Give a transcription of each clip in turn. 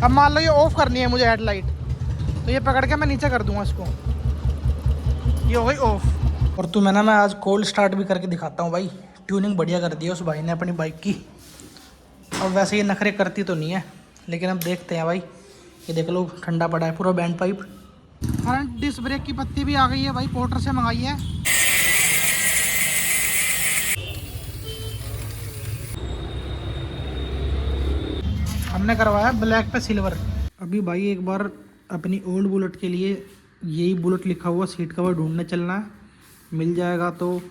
अब मान लो ये ऑफ करनी है मुझे हेडलाइट, तो ये पकड़ के मैं नीचे कर दूंगा इसको, ये हो गई ऑफ। और तुम्हें ना मैं आज कोल्ड स्टार्ट भी करके दिखाता हूँ भाई। ट्यूनिंग बढ़िया कर दी है उस भाई ने अपनी बाइक की। अब वैसे ये नखरे करती तो नहीं है, लेकिन अब देखते हैं भाई। ये देख लो ठंडा पड़ा है पूरा band pipe. Front disc brake की पत्ती भी आ गई है भाई, पोर्टर से मंगाई है। हमने करवाया ब्लैक पे सिल्वर। अभी भाई एक बार अपनी ओल्ड बुलेट के लिए यही बुलेट लिखा हुआ सीट कवर ढूंढने चलना है। मिल जाएगा तो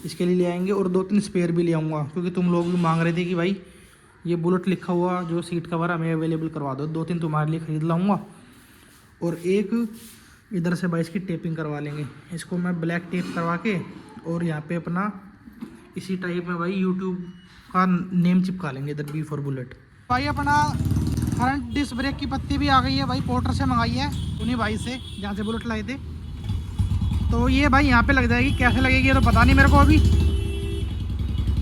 इसके लिए ले आएंगे, और 2-3 स्पेयर भी ले आऊँगा, क्योंकि तुम लोग भी मांग रहे थे कि भाई ये बुलेट लिखा हुआ जो सीट कवर हमें अवेलेबल करवा दो। 2-3 तुम्हारे लिए ख़रीद लाऊंगा, और एक इधर से भाई इसकी टेपिंग करवा लेंगे। इसको मैं ब्लैक टेप करवा के और यहाँ पे अपना इसी टाइप में भाई यूट्यूब का नेम चिपका लेंगे इधर, बी फॉर बुलेट। भाई अपना फ्रंट डिस्क ब्रेक की पत्ती भी आ गई है भाई, पोर्टर से मंगाई है उन्हीं भाई से जहाँ से बुलेट लाए थे। तो ये भाई यहाँ पे लग जाएगी, कैसे लगेगी ये तो पता नहीं मेरे को अभी।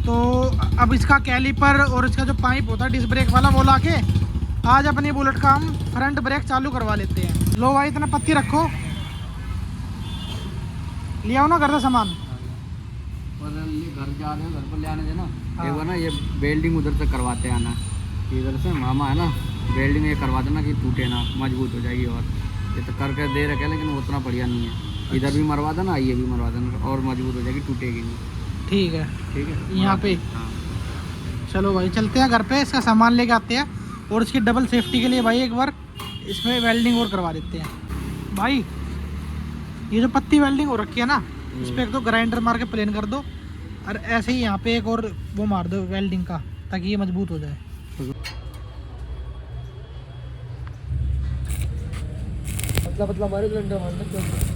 तो अब इसका कैलिपर और इसका जो पाइप होता है डिस्क ब्रेक वाला वो ला के आज अपनी बुलेट का हम फ्रंट ब्रेक चालू करवा लेते हैं। लो भाई इतना पत्ती रखो, ले आओ ना घर से सामान। घर जा रहे हो, घर पर ले आने देना। एक बार ना ये वेल्डिंग उधर से करवाते आना, इधर से मामा है ना, वेल्डिंग ये करवा देना कि टूटे ना, मजबूत हो जाएगी। और ये तो करके दे रखे लेकिन वो उतना बढ़िया नहीं है। इधर भी मरवा देना, ये भी मरवा देना, और मजबूत हो जाएगी, टूटेगी नहीं। ठीक है, ठीक है यहाँ पे। हाँ। चलो भाई चलते हैं घर पे, इसका सामान लेके आते हैं, और इसकी डबल सेफ्टी के लिए भाई एक बार इसमें वेल्डिंग और करवा देते हैं। भाई ये जो पत्ती वेल्डिंग हो रखी है ना, इस पर एक तो ग्राइंडर मार के प्लेन कर दो, और ऐसे ही यहाँ पे एक और वो मार दो वेल्डिंग का, ताकि ये मजबूत हो जाए। पतला हमारे सिलेंडर मारना।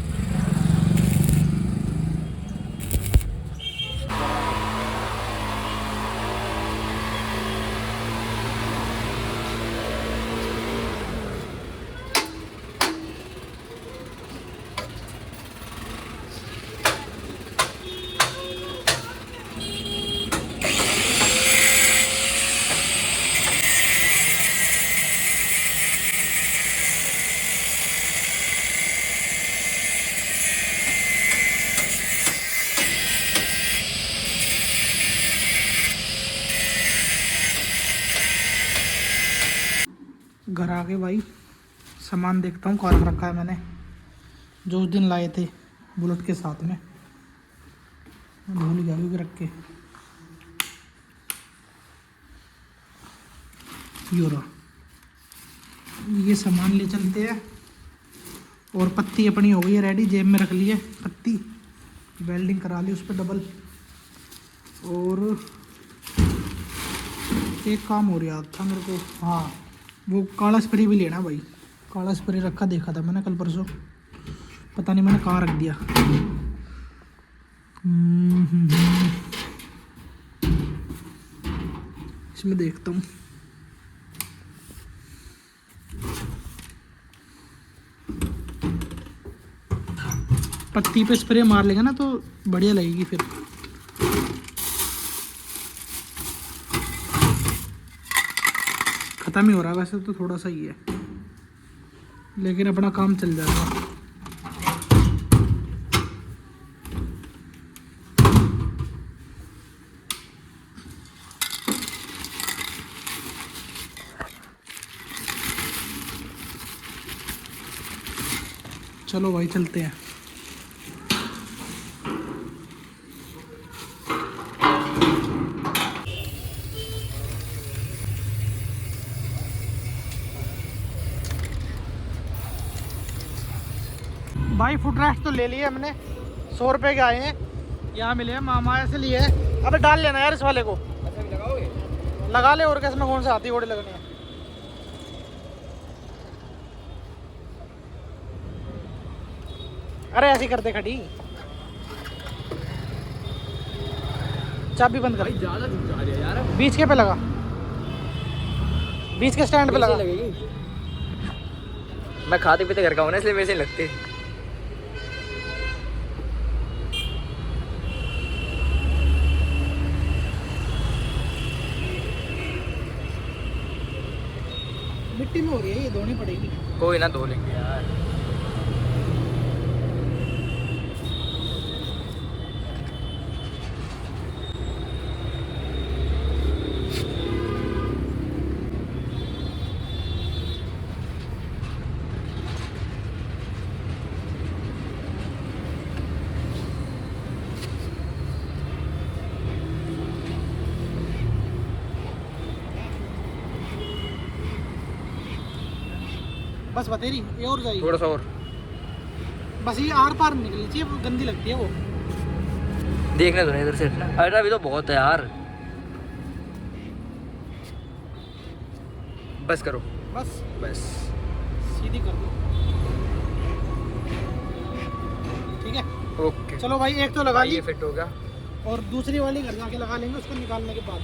घर आके भाई सामान देखता हूँ कहाँ रखा है मैंने, जो उस दिन लाए थे बुलेट के साथ में, भूल गया भी रख के। यूरो ये सामान ले चलते हैं। और पत्ती अपनी हो गई है रेडी, जेब में रख ली है पत्ती, वेल्डिंग करा ली उस पर डबल। और एक काम हो रहा था मेरे को, हाँ वो काला स्प्रे भी लेना भाई। काला स्प्रे रखा देखा था मैंने कल परसों, पता नहीं मैंने कहाँ रख दिया। इसमें देखता हूँ। पत्ती पे स्प्रे मार लेगा ना तो बढ़िया लगेगी फिर। ख़त्म ही हो रहा है वैसे तो, थोड़ा सा ही है, लेकिन अपना काम चल जाएगा। चलो भाई चलते हैं। भाई फुट रेस्ट तो ले लिए हमने, 100 रुपये के आए हैं, यहाँ मिले हैं मामा ऐसे लिए। अबे डाल लेना यार इस वाले को, लगा ले, और कैसे में कौन सा आती घोड़े लगने हैं। अरे ऐसे ही करते खड़ी, चाबी बंद कर। ज्यादा जा रही है यार, बीच के पे लगा, बीच के स्टैंड पे लगा। लगेगी। मैं खाते पीते घर का हूँ ना, इसलिए वैसे ही लगती। मिट्टी में हो रही है, ये धोनी पड़ेगी। कोई ना, धो लेंगे यार। बस बतेरी ये और जाएगी थोड़ा सा और बस, ये आर पार निकलनी चाहिए, वो गंदी लगती है वो। देखने दो ना इधर से। अरे अभी तो बहुत है यार, बस करो। बस बस सीधी कर दो, ठीक है। ओके, चलो भाई, एक तो लगा ली ये फिट हो गया। और दूसरी वाली घर जाके लगा लेंगे उसको निकालने के बाद।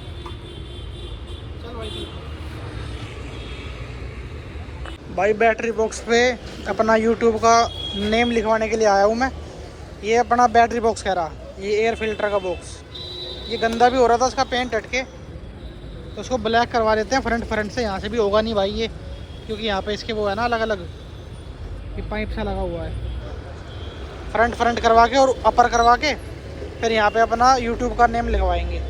चलो भाई ठीक। भाई बैटरी बॉक्स पे अपना यूट्यूब का नेम लिखवाने के लिए आया हूँ मैं। ये अपना बैटरी बॉक्स कह रहा, ये एयर फिल्टर का बॉक्स, ये गंदा भी हो रहा था उसका पेंट हटके, तो उसको ब्लैक करवा देते हैं फ्रंट से। यहाँ से भी होगा नहीं भाई ये, क्योंकि यहाँ पे इसके वो है ना अलग अलग, ये पाइप सा लगा हुआ है। फ्रंट करवा के और अपर करवा के फिर यहाँ पे अपना यूट्यूब का नेम लिखवाएंगे।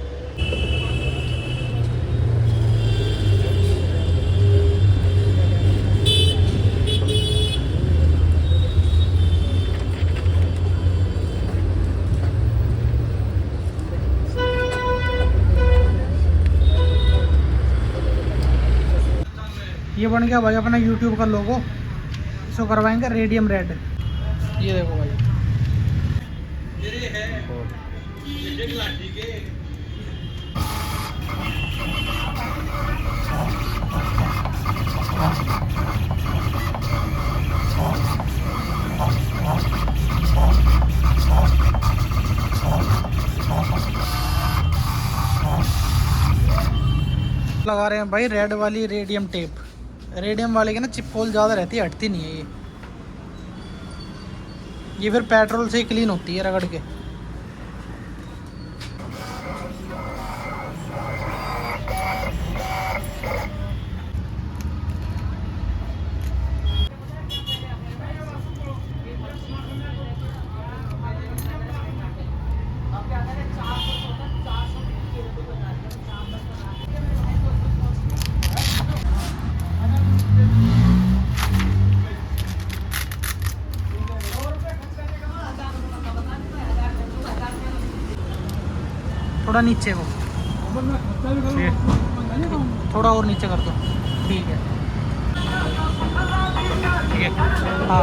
ये बन गया भाई अपना यूट्यूब का लोगो, इसको करवाएंगे रेडियम रेड। ये देखो भाई, लगा रहे हैं भाई रेड वाली रेडियम टेप। रेडियम वाले की ना चिपकोल ज़्यादा रहती है, हटती नहीं है ये फिर पेट्रोल से ही क्लीन होती है रगड़ के। थोड़ा नीचे को, थोड़ा और नीचे कर दो, ठीक है ठीक है। हाँ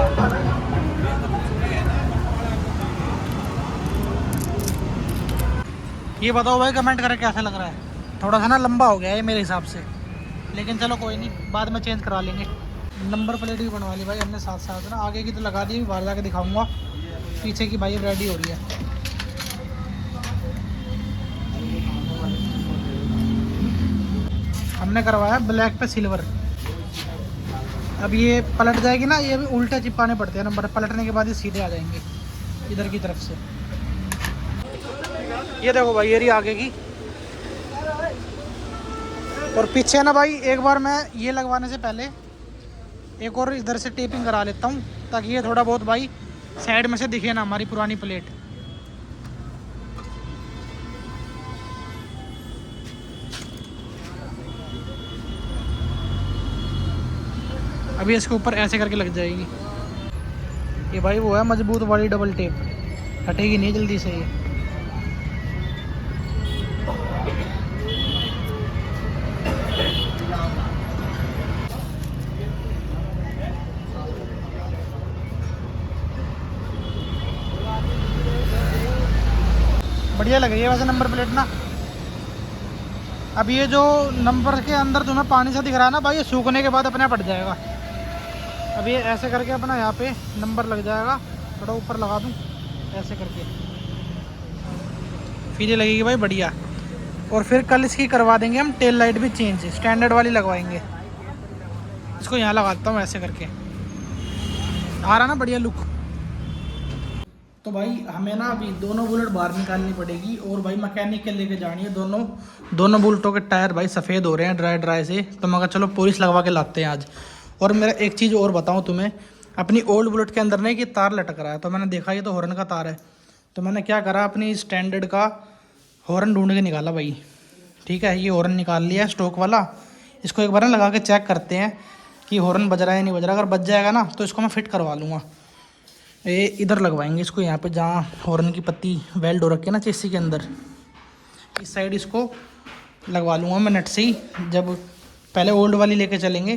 ये बताओ भाई कमेंट करके कैसा लग रहा है। थोड़ा सा ना लंबा हो गया है मेरे हिसाब से, लेकिन चलो कोई नहीं, बाद में चेंज करा लेंगे। नंबर प्लेट भी बनवा ली भाई हमने साथ साथ ना, आगे की तो लगा दी, बाहर जाके दिखाऊंगा। पीछे की भाई रेडी हो रही है। हमने करवाया ब्लैक पे सिल्वर। अब ये पलट जाएगी ना, ये भी उल्टे चिपकाने पड़ते हैं नंबर, पलटने के बाद ये सीधे आ जाएंगे इधर की तरफ से। ये देखो भाई ये रही आगे की, और पीछे ना भाई एक बार मैं ये लगवाने से पहले एक और इधर से टेपिंग करा लेता हूँ, ताकि ये थोड़ा बहुत भाई साइड में से दिखे ना हमारी पुरानी प्लेट। अभी इसके ऊपर ऐसे करके लग जाएगी ये भाई, वो है मजबूत वाली डबल टेप, हटेगी नहीं जल्दी से ये। बढ़िया लग रही है वैसे नंबर प्लेट ना। अब ये जो नंबर के अंदर तुम्हें पानी सा दिख रहा है ना भाई, ये सूखने के बाद अपने आप हट जाएगा। अब ये ऐसे करके अपना यहाँ पे नंबर लग जाएगा, थोड़ा ऊपर लगा दूँ ऐसे करके, फिर ये लगेगी भाई बढ़िया। और फिर कल इसकी करवा देंगे हम टेल लाइट भी चेंज, स्टैंडर्ड वाली लगवाएंगे। इसको यहाँ लगाता हूँ ऐसे करके, आ रहा ना बढ़िया लुक। तो भाई हमें ना अभी दोनों बुलेट बाहर निकालनी पड़ेगी और भाई मैकेनिक के लेके जानी है। दोनों बुलेटों के टायर भाई सफ़ेद हो रहे हैं ड्राई ड्राई से, तो मैं कहा चलो पॉलिश लगवा के लाते हैं आज। और मेरा एक चीज़ और बताऊं तुम्हें, अपनी ओल्ड बुलेट के अंदर नहीं कि तार लटक रहा है, तो मैंने देखा ये तो हॉर्न का तार है। तो मैंने क्या करा, अपनी स्टैंडर्ड का हॉर्न ढूंढ के निकाला भाई। ठीक है, ये हॉर्न निकाल लिया स्टॉक वाला। इसको एक बार ना लगा के चेक करते हैं कि हॉर्न बज रहा है या नहीं बज रहा। अगर बज जाएगा ना तो इसको मैं फिट करवा लूँगा। ये इधर लगवाएंगे इसको, यहाँ पे जहाँ हॉर्न की पत्ती वेल्ड हो रखी है ना चेसी के अंदर, इस साइड इसको लगवा लूँगा मैं नट से ही। जब पहले ओल्ड वाली लेके चलेंगे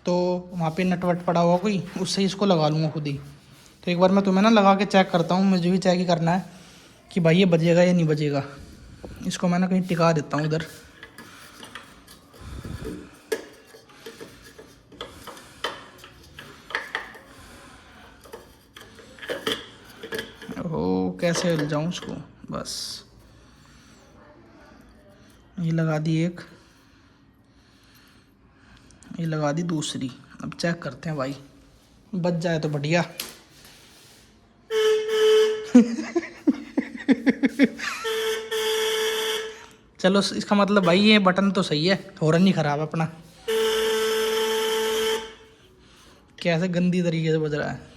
तो वहाँ पे नट वट पड़ा हुआ कोई, उससे ही इसको लगा लूँगा खुद ही। तो एक बार मैं तुम्हें ना लगा के चेक करता हूँ, मुझे भी चेक ही करना है कि भाई ये बजेगा या नहीं बजेगा। इसको मैं ना कहीं टिका देता हूँ उधर। ओ कैसे हिल जाऊँ उसको, बस ये लगा दी एक, ये लगा दी दूसरी। अब चेक करते हैं भाई, बच जाए तो बढ़िया। चलो इसका मतलब भाई ये बटन तो सही है, हॉर्न नहीं खराब है अपना। कैसे गंदी तरीके से बज रहा है।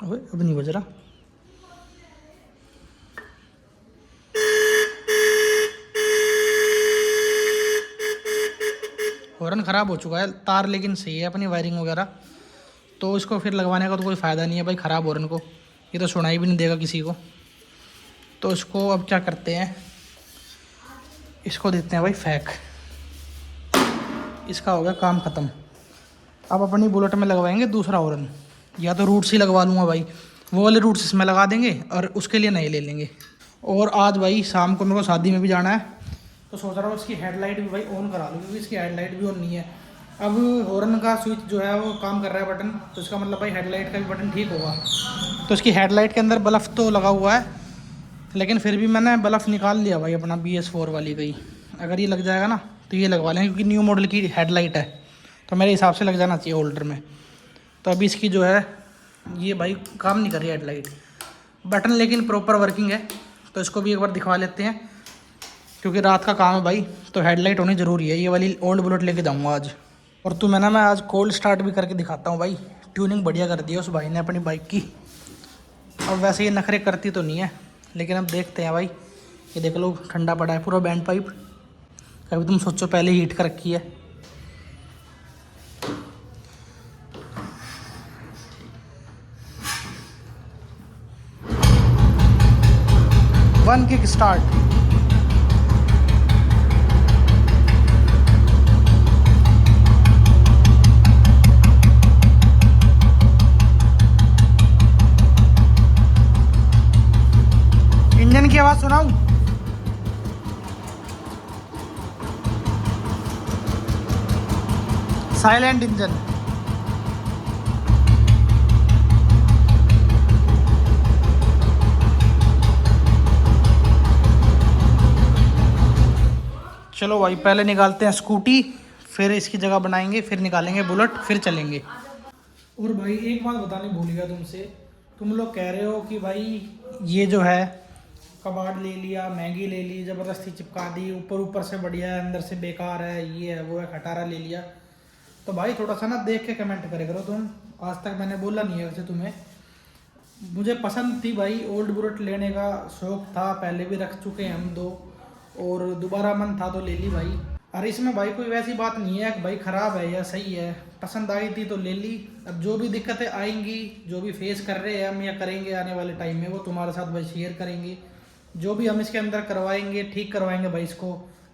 ओए अब नहीं बज रहा। हॉर्न ख़राब हो चुका है, तार लेकिन सही है अपनी वायरिंग वगैरह। तो इसको फिर लगवाने का तो कोई फ़ायदा नहीं है भाई, ख़राब हॉर्न को ये तो सुनाई भी नहीं देगा किसी को। तो इसको अब क्या करते हैं, इसको देते हैं भाई फेंक। इसका हो गया काम ख़त्म। अब अपनी बुलेट में लगवाएंगे दूसरा हॉर्न, या तो रूट्स ही लगवा लूँगा भाई, वो वाले रूट्स इसमें लगा देंगे और उसके लिए नए ले लेंगे। और आज भाई शाम को मेरे को शादी में भी जाना है, तो सोच रहा हूँ इसकी हेडलाइट भी भाई ऑन करा लूँ, क्योंकि इसकी हेडलाइट भी ऑन नहीं है। अब हॉर्न का स्विच जो है वो काम कर रहा है बटन, तो इसका मतलब भाई हेडलाइट का भी बटन ठीक होगा। तो इसकी हेडलाइट के अंदर बल्ब तो लगा हुआ है, लेकिन फिर भी मैंने बल्ब निकाल लिया भाई अपना BS4 वाली गई। अगर ये लग जाएगा ना तो ये लगवा लेंगे, क्योंकि न्यू मॉडल की हेडलाइट है, तो मेरे हिसाब से लग जाना चाहिए होल्डर में। तो अभी इसकी जो है ये भाई काम नहीं कर रही हेडलाइट, बटन लेकिन प्रॉपर वर्किंग है। तो इसको भी एक बार दिखवा लेते हैं, क्योंकि रात का काम है भाई, तो हेडलाइट होनी ज़रूरी है। ये वाली ओल्ड बुलेट लेके जाऊँगा आज। और तुम्हें ना मैं आज कोल्ड स्टार्ट भी करके दिखाता हूँ भाई, ट्यूनिंग बढ़िया कर दी है उस भाई ने अपनी बाइक की। अब वैसे ये नखरे करती तो नहीं है, लेकिन अब देखते हैं भाई। ये देख लो ठंडा पड़ा है पूरा बैंड पाइप, कभी तुम सोचो पहले हीट कर रखी है। One kick start. इंजन की आवाज़ सुनाऊं? Silent engine. चलो भाई पहले निकालते हैं स्कूटी, फिर इसकी जगह बनाएंगे, फिर निकालेंगे बुलेट, फिर चलेंगे। और भाई एक बात बताने भूल गया तुमसे, तुम लोग कह रहे हो कि भाई ये जो है कबाड़ ले लिया, महंगी ले ली, ज़बरदस्ती चिपका दी, ऊपर से बढ़िया है, अंदर से बेकार है, ये है वो है, खटारा ले लिया। तो भाई थोड़ा सा ना देख के कमेंट करे करो तुम। आज तक मैंने बोला नहीं है वैसे तुम्हें, मुझे पसंद थी भाई, ओल्ड बुलेट लेने का शौक़ था, पहले भी रख चुके हैं हम दो, और दोबारा मन था तो ले ली भाई। अरे इसमें भाई कोई वैसी बात नहीं है कि भाई ख़राब है या सही है, पसंद आई थी तो ले ली। अब जो भी दिक्कतें आएंगी, जो भी फेस कर रहे हैं हम या करेंगे आने वाले टाइम में, वो तुम्हारे साथ भाई शेयर करेंगे। जो भी हम इसके अंदर करवाएंगे, ठीक करवाएंगे भाई इसको।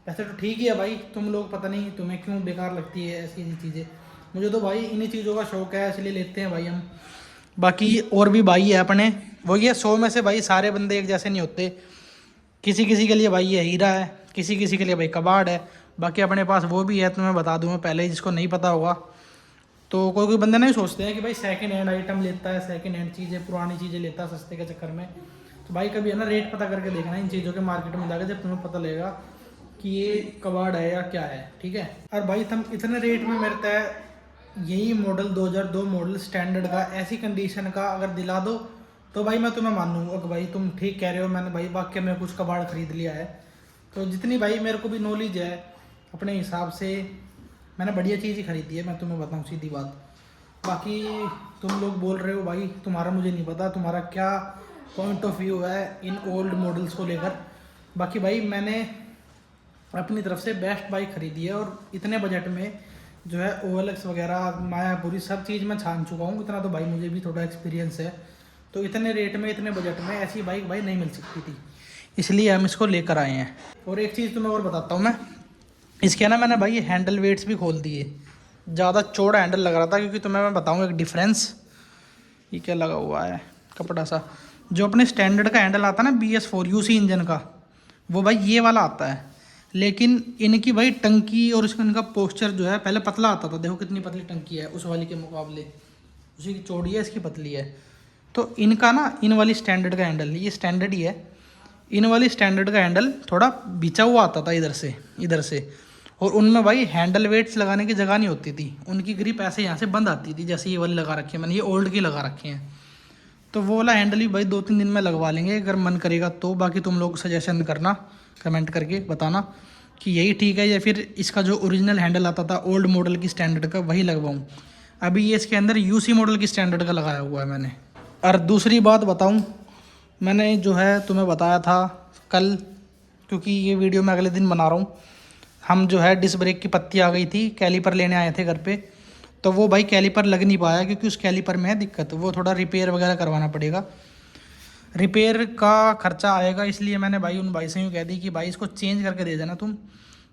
वैसे तो ठीक ही है भाई, तुम लोग पता नहीं तुम्हें क्यों बेकार लगती है ऐसी चीज़ें, मुझे तो भाई इन्हीं चीज़ों का शौक़ है, इसलिए लेते हैं भाई हम। बाकी और भी भाई है अपने, वो ये 100 में से भाई सारे बंदे एक जैसे नहीं होते। किसी किसी के लिए भाई ये हीरा है, किसी किसी के लिए भाई कबाड़ है। बाकी अपने पास वो भी है, तो मैं बता दूँ मैं पहले ही, जिसको नहीं पता होगा। तो कोई कोई बंदे नहीं सोचते हैं कि भाई सेकंड हैंड आइटम लेता है, सेकंड हैंड चीज़ें, पुरानी चीज़ें लेता है सस्ते के चक्कर में। तो भाई कभी है ना रेट पता करके देखना इन चीज़ों के मार्केट में जाकर, जब तुम्हें पता लगेगा कि ये कबाड़ है या क्या है, ठीक है। और भाई तुम इतने रेट में मिलता है, यही मॉडल 2002 मॉडल स्टैंडर्ड का ऐसी कंडीशन का अगर दिला दो तो भाई मैं तुम्हें मानूंगा कि भाई तुम ठीक कह रहे हो, मैंने भाई वाकई में कुछ कबाड़ खरीद लिया है। तो जितनी भाई मेरे को भी नॉलेज है अपने हिसाब से मैंने बढ़िया चीज़ ही खरीदी है, मैं तुम्हें बताऊँ सीधी बात। बाकी तुम लोग बोल रहे हो भाई, तुम्हारा मुझे नहीं पता तुम्हारा क्या पॉइंट ऑफ व्यू है इन ओल्ड मॉडल्स को लेकर। बाकी भाई मैंने अपनी तरफ से बेस्ट बाइक खरीदी है और इतने बजट में जो है OLX वगैरह मायापुरी सब चीज़ मैं छान चुका हूँ, इतना तो भाई मुझे भी थोड़ा एक्सपीरियंस है। तो इतने रेट में इतने बजट में ऐसी बाइक भाई नहीं मिल सकती थी, इसलिए हम इसको लेकर आए हैं। और एक चीज़ तुम्हें और बताता हूँ मैं, इसके ना मैंने भाई हैंडल वेट्स भी खोल दिए, ज़्यादा चौड़ा हैंडल लग रहा था क्योंकि तुम्हें मैं बताऊँ एक डिफरेंस। ये क्या लगा हुआ है कपड़ा सा, जो अपने स्टैंडर्ड का हैंडल आता है ना BS4 UC इंजन का, वो भाई ये वाला आता है। लेकिन इनकी भाई टंकी और इसका इनका पोस्चर जो है पहले पतला आता था, देखो कितनी पतली टंकी है उस वाली के मुकाबले, उसी की चौड़ी है इसकी पतली है। तो इनका ना इन वाली स्टैंडर्ड का हैंडल, ये स्टैंडर्ड ही है, इन वाली स्टैंडर्ड का हैंडल थोड़ा बिछा हुआ आता था इधर से, और उनमें भाई हैंडल वेट्स लगाने की जगह नहीं होती थी, उनकी ग्रिप ऐसे यहाँ से बंद आती थी जैसे ये वाली लगा रखी है मैंने, ये ओल्ड की लगा रखे हैं। तो वो वाला हैंडल भी भाई 2-3 दिन में लगवा लेंगे अगर मन करेगा तो। बाकी तुम लोग सजेशन करना, कमेंट करके बताना कि यही ठीक है या फिर इसका जो ओरिजिनल हैंडल आता था ओल्ड मॉडल की स्टैंडर्ड का वही लगवाऊँ। अभी ये इसके अंदर UC मॉडल की स्टैंडर्ड का लगाया हुआ है मैंने। और दूसरी बात बताऊँ, मैंने जो है तुम्हें बताया था कल, क्योंकि ये वीडियो मैं अगले दिन बना रहा हूँ, हम जो है डिस्क ब्रेक की पत्ती आ गई थी, कैलीपर लेने आए थे घर पे, तो वो भाई कैलीपर लग नहीं पाया क्योंकि उस कैलीपर में है दिक्कत, वो थोड़ा रिपेयर वगैरह करवाना पड़ेगा, रिपेयर का खर्चा आएगा। इसलिए मैंने भाई उन भाई से यूँ कह दी कि भाई इसको चेंज करके दे देना तुम।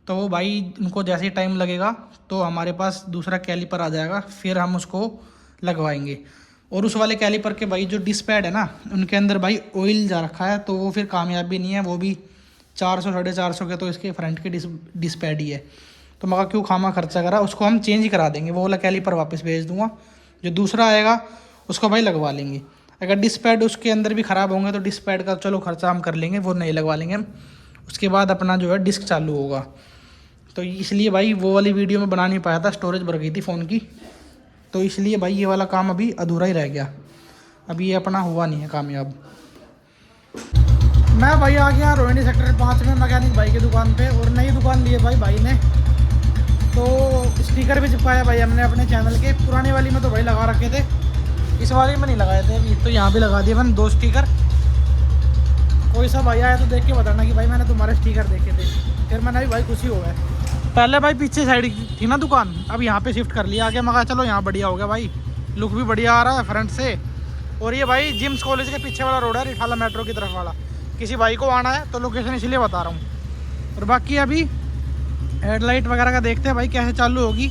तो वो भाई उनको जैसे ही टाइम लगेगा तो हमारे पास दूसरा कैलीपर आ जाएगा, फिर हम उसको लगवाएंगे। और उस वाले कैलीपर के भाई जो डिस्क पैड है ना, उनके अंदर भाई ऑयल जा रखा है, तो वो फिर कामयाब भी नहीं है, वो भी 400-450 के तो इसके फ्रंट के डिस्क पैड ही है। तो मगर क्यों खामा खर्चा करा, उसको हम चेंज ही करा देंगे, वो वाला कैलीपर वापस भेज दूंगा, जो दूसरा आएगा उसको भाई लगवा लेंगे। अगर डिस्क पैड उसके अंदर भी ख़राब होंगे तो डिस्क पैड का चलो खर्चा हम कर लेंगे, वो नहीं लगवा लेंगे हम, उसके बाद अपना जो है डिस्क चालू होगा। तो इसलिए भाई वो वाली वीडियो में बना नहीं पाया था, स्टोरेज भर गई थी फ़ोन की, तो इसलिए भाई ये वाला काम अभी अधूरा ही रह गया, अभी ये अपना हुआ नहीं है कामयाब। मैं भाई आ गया रोहिणी सेक्टर 5 में मैकेनिक भाई की दुकान पे, और नई दुकान ली है भाई ने, तो स्टिकर भी चिपकाया भाई हमने अपने चैनल के। पुरानी वाली में तो भाई लगा रखे थे, इस वाली में नहीं लगाए थे अभी, तो यहाँ भी लगा दिए मैंने 2 स्टिकर। कोई सा भाई आया तो देख के बताना कि भाई मैंने तुम्हारे स्टिकर देखे थे, फिर मैंने भी भाई खुशी हो गया। पहले भाई पीछे साइड थी ना दुकान, अब यहाँ पे शिफ्ट कर लिया आगे, मगर चलो यहाँ बढ़िया हो गया भाई, लुक भी बढ़िया आ रहा है फ्रंट से। और ये भाई जिम्स कॉलेज के पीछे वाला रोड है, रिठाला मेट्रो की तरफ वाला, किसी भाई को आना है तो लोकेशन इसलिए बता रहा हूँ। और बाकी अभी हेडलाइट वगैरह का देखते हैं भाई कैसे चालू होगी,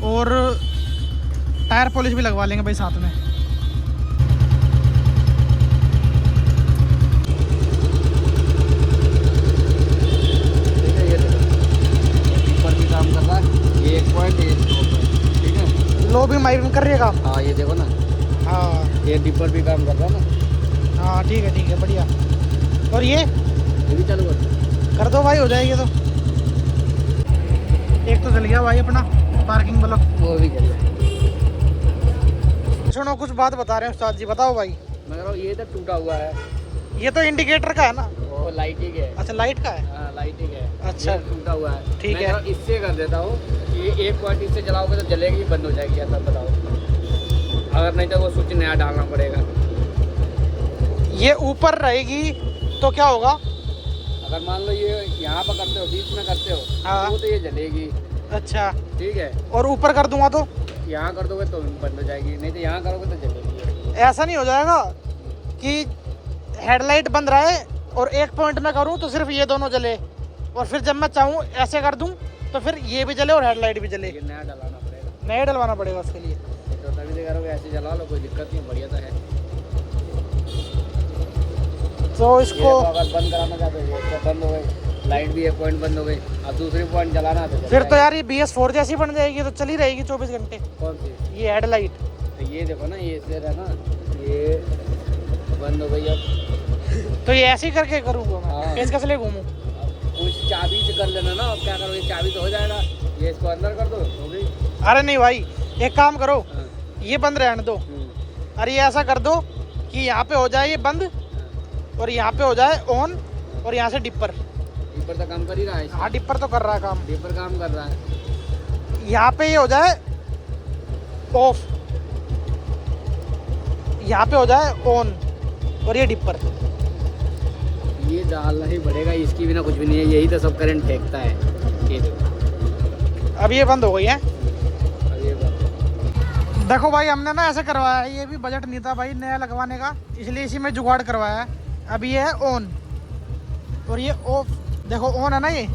और टायर पॉलिश भी लगवा लेंगे भाई साथ में। लो भी माइक कर रही है काम। हाँ ये देखो ना, हाँ ये डिपर भी काम कर रहा है ना। हाँ ठीक है बढ़िया। और ये भी चालू कर दो भाई, हो जाएगी। तो एक तो चल गया भाई अपना पार्किंग ब्लॉक, वो भी चल गया। सुनो कुछ बात बता रहे हैं उस्ताद जी, बताओ भाई। मैं कह रहा हूँ ये तो टूटा हुआ है, ये तो इंडिकेटर का है ना, वो लाइटिंग है। अच्छा लाइट का है। हाँ लाइटिंग है। अच्छा ये टूटा हुआ है, ठीक मैं है। इससे कर देता हूँ कि एक पॉइंट इससे जलाओगे तो जलेगी, बंद हो जाएगी, ऐसा बताओ। अगर नहीं तो वो स्विच नया डालना पड़ेगा। ये ऊपर रहेगी तो क्या होगा, अगर मान लो ये यहाँ पर करते हो, बीच में करते हो, हाँ। तो ये जलेगी। अच्छा ठीक है, और ऊपर कर दूंगा तो यहाँ कर दोगे तो बंद हो जाएगी, नहीं तो यहाँ करोगे तो जलेगी। ऐसा नहीं हो जाएगा कि हेडलाइट बंद रहे और एक पॉइंट में करूँ तो सिर्फ ये दोनों जले, और फिर जब मैं चाहूँ ऐसे कर दूँ तो फिर ये भी जले और हेडलाइट भी जले। ये नया डलाना पड़ेगा, नया डलवाना पड़ेगा उसके लिए। तो तभी से करोगे, ऐसे जला लो, कोई दिक्कत नहीं, बढ़िया तो है। तो इसको अगर बंद कराना चाहते हो तो बंद हो गई, लाइट भी एक पॉइंट बंद हो गई, अब दूसरी पॉइंट जलाना तो फिर तो यार ये BS4 जैसी बन जाएगी, तो चली रहेगी 24 घंटे। कौन सी? ये हेडलाइट, तो ये देखो ना, ये इससे है ना, ये बंद हो गई। अब तो ये ऐसे ही करके करूँगा मैं, हाँ। पेचकस ले घूमूँ। कुछ चाबी से कर लेना ना, अब क्या करोगे, चाबी तो हो जाएगा, ये इसको अंदर कर दो, हो गई। अरे नहीं भाई, एक काम करो, ये बंद रहने दो और ये ऐसा कर दो कि यहाँ पे हो जाए ये बंद और यहाँ पे हो जाए ऑन और यहाँ से डिपर। डिपर तो काम कर ही रहा है। हाँ डिपर तो कर रहा है काम, डिपर काम कर रहा है। यहाँ पे ये हो जाए ऑफ, यहाँ पे हो जाए ऑन और ये डिपर। ये डालना ही पड़ेगा, इसकी बिना कुछ भी नहीं है, यही तो सब करंट फेंकता है। ये अब ये बंद हो गई है। अब ये बात। देखो भाई हमने ना ऐसे करवाया है, ये भी बजट नहीं था भाई नया लगवाने का, इसलिए इसी में जुगाड़ करवाया है। अब ये है ऑन और ये ऑफ, देखो ऑन है ना ये,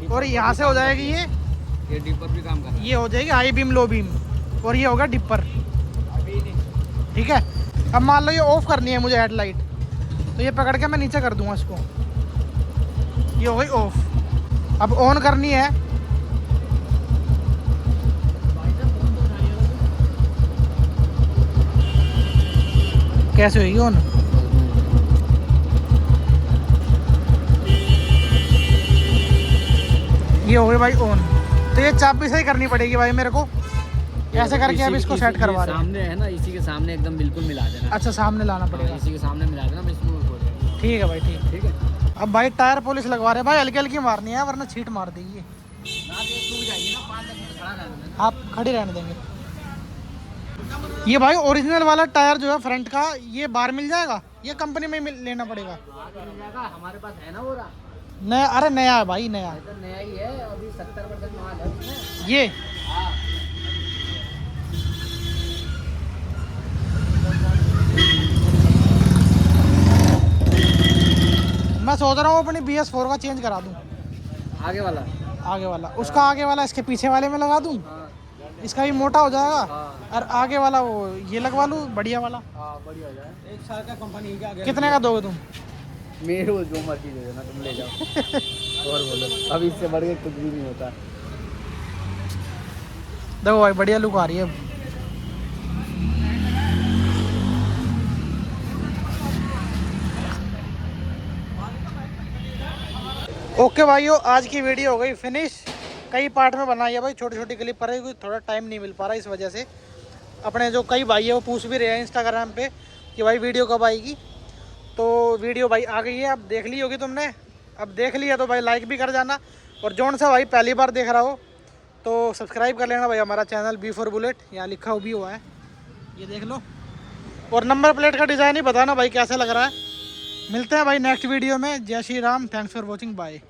और यहाँ से हो जाएगी ये डिपर भी काम कर रहा है। ये हो जाएगी हाई बीम लो बीम और ये होगा डिपर। ठीक है, अब मान लो ये ऑफ करनी है मुझे हेडलाइट, तो ये पकड़ के मैं नीचे कर दूंगा इसको, ये हो गई ऑफ। अब ऑन करनी है, कैसे होगी ऑन? ये हो गई भाई ऑन। तो ये चाबी सही करनी पड़ेगी भाई मेरे को, ऐसे करके अब इसको सेट करवा रहे हैं। सामने है ना, इसी के सामने एकदम बिल्कुल मिला देना। अच्छा सामने लाना पड़ेगा, इसी के सामने मिला देना, मैं इसमें बोल रहा हूँ। ठीक है भाई ठीक ठीक है। अब भाई टायर पॉलिश लगवा रहे हैं भाई, हल्की हल्की मारनी है वरना छीट मार देगी ये। ना तो सूख जाएगी ना, 5 मिनट खड़ा रहने देना। आप खड़ी रहने देंगे। ये भाई ओरिजिनल वाला टायर जो है फ्रंट का, ये बाहर मिल जाएगा, ये कंपनी में लेना पड़ेगा? मिल जाएगा, हमारे पास है ना वो रहा। नया, अरे नया है भाई नया। तो नया ही है, अभी 70% माल है उसमें। ये हाँ। मैं सोच रहा हूँ अपनी BS4 का चेंज करा दूँ, आगे वाला। आगे वाला, उसका आगे वाला इसके पीछे वाले में लगा दूँ, हाँ। इसका भी मोटा हो जाएगा। हाँ। और आगे वाला वो ये लगवा लूँ बढ़िया वाला। हाँ बढ़िया हो जाए। 1 साल का कंपनी का। कितने का दोगे तुम? मेरे को जो मर्जी दे देना, तुम ले जाओ। और बोलो, अब इससे बढ़ के कुछ भी नहीं होता। देखो भाई बढ़िया लुक आ रही है। ओके भाइयों, आज की वीडियो हो गई फिनिश। कई पार्ट में बनाई है भाई, छोटी छोटी क्लिप पर है, थोड़ा टाइम नहीं मिल पा रहा इस वजह से। अपने जो कई भाई है वो पूछ भी रहे हैं इंस्टाग्राम पे कि भाई वीडियो कब आएगी। तो वीडियो भाई आ गई है, अब देख ली होगी तुमने। अब देख लिया तो भाई लाइक भी कर जाना, और जौन सा भाई पहली बार देख रहा हो तो सब्सक्राइब कर लेना भाई हमारा चैनल B4 बुलेट, यहाँ लिखा भी हुआ है, ये देख लो। और नंबर प्लेट का डिज़ाइन ही बताना भाई कैसा लग रहा है। मिलते हैं भाई नेक्स्ट वीडियो में। जय Shri Ram, thanks for watching, bye.